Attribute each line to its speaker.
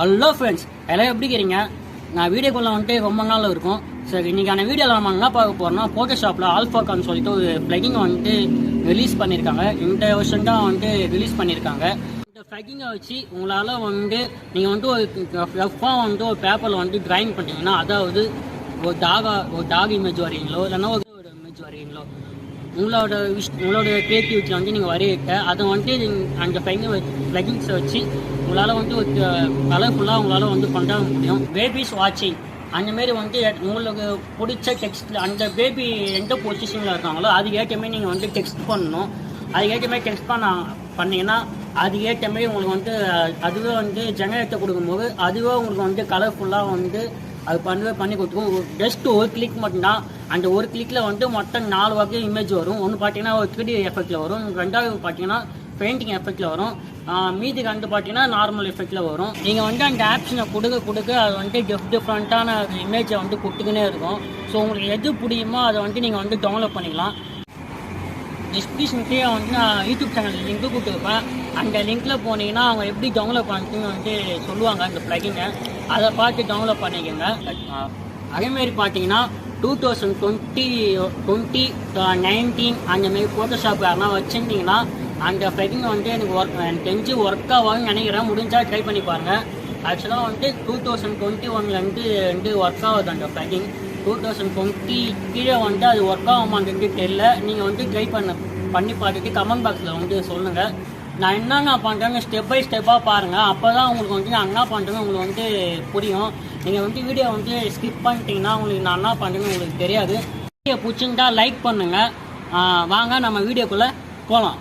Speaker 1: Hello friends, எல்லாம் எப்படி இருக்கிறீங்க? நான் வீடியோக்குள்ளே வந்துட்டு ரொம்ப நாள் இருக்கும். சரி, இன்றைக்கான வீடியோவில் நம்ம என்ன பார்க்க போகிறோம்னா, ஃபோட்டோஷாப்பில் ஆல்ஃபாகான்னு சொல்லிட்டு ஒரு ஃப்ளகிங் வந்துட்டு ரிலீஸ் பண்ணியிருக்காங்க. இந்த வருஷம் தான் வந்துட்டு ரிலீஸ் பண்ணியிருக்காங்க. இந்த ஃப்ளகிங்கை வச்சு உங்களால் வந்து நீங்கள் வந்துட்டு ஒரு ரஃபாக வந்துட்டு ஒரு பேப்பரில் வந்துட்டு ட்ராயிங் பண்ணிட்டீங்கன்னா, அதாவது ஒரு டாக் இமேஜ் வரைங்களோ இல்லைன்னா ஒரு இமேஜ் வரைங்களோ, உங்களோட கிரியேட்டிவிட்டி வந்து நீங்கள் வரையிட்ட அதை வந்துட்டு அந்த ஃப்ளகிங்ஸை வச்சு உங்களால் வந்து ஒரு கலர்ஃபுல்லாக உங்களால் வந்து கொண்டாட முடியும். பேபிஸ் வாட்சிங் அந்தமாரி வந்து உங்களுக்கு பிடிச்ச டெக்ஸ்ட்டில் அந்த பேபி எந்த பொசிஷனில் இருக்காங்களோ அதுக்கு ஏற்றமாரி நீங்கள் வந்து டெக்ஸ்ட் பண்ணணும். அதுக்கு ஏற்றமாரி டெக்ஸ்ட் பண்ணிங்கன்னா அதுக்கு ஏற்றமாரி உங்களுக்கு வந்து அதுவே வந்து ஜெனரேட்டை கொடுக்கும்போது அதுவே உங்களுக்கு வந்து கலர்ஃபுல்லாக வந்து அது பண்ணி கொடுத்துருக்கும். ஜஸ்ட் ஒரு கிளிக் மட்டும்தான். அந்த ஒரு கிளிக்கில் வந்து மொத்தம் 4 வகை இமேஜ் வரும். ஒன்று பார்த்தீங்கன்னா ஒரு 3D எஃபெக்டில் வரும், ரெண்டாவது பார்த்தீங்கன்னா பெயிண்டிங் எஃபெக்டில் வரும், மீதி கண்டு பார்த்தீங்கன்னா நார்மல் எஃபெக்டில் வரும். நீங்கள் வந்து அந்த ஆப்ஷனை கொடுக்க அது வந்து டிஃப்ரெண்ட்டான இமேஜை வந்து கொடுத்துக்கினே இருக்கும். ஸோ உங்களுக்கு எது பிடிக்குமோ அதை வந்து நீங்கள் வந்து டவுன்லோட் பண்ணிக்கலாம். டிஸ்கிரிப்ஷன்லேயே வந்து நான் யூடியூப் சேனல் லிங்க்கு கொடுத்துருப்பேன். அந்த லிங்க்கில் போனீங்கன்னா அவங்க எப்படி டவுன்லோட் பண்ணிட்டுன்னு வந்து சொல்லுவாங்க இந்த ப்ளகிங்கை. அதை பார்த்து டவுன்லோட் பண்ணிக்கோங்க. அதேமாரி பார்த்தீங்கன்னா 2020, 2019 அந்தமாரி ஃபோட்டோஷாப் யாருனா வச்சுருந்தீங்கன்னா அந்த ப்ளகிங் வந்து எனக்கு தெரிஞ்சு ஒர்க் ஆகும்னு நினைக்கிறேன். முடிஞ்சால் ட்ரை பண்ணி பாருங்கள். ஆக்சுவலாக வந்து 2021 வந்து ஒர்க் ஆகுது அந்த ப்ளகிங். 2020 கீழே வந்து அது ஒர்க் ஆகுமான்னு தெரியல. நீங்கள் வந்து ட்ரை பண்ணி பார்த்துட்டு கமெண்ட் பாக்ஸில் வந்து சொல்லுங்கள். நான் என்னென்ன பண்ணுறேன்னு ஸ்டெப் பை ஸ்டெப்பாக பாருங்கள். அப்போ தான் உங்களுக்கு வந்து நான் என்ன பண்ணுறேன்னு உங்களுக்கு வந்து புரியும். நீங்கள் வந்து வீடியோ வந்து ஸ்கிப் பண்ணிட்டீங்கன்னா உங்களுக்கு நான் என்ன பண்ணுறேன்னு உங்களுக்கு தெரியாது. வீடியோ பிடிச்சிருந்தா லைக் பண்ணுங்கள். வாங்க நம்ம வீடியோக்குள்ளே போகலாம்.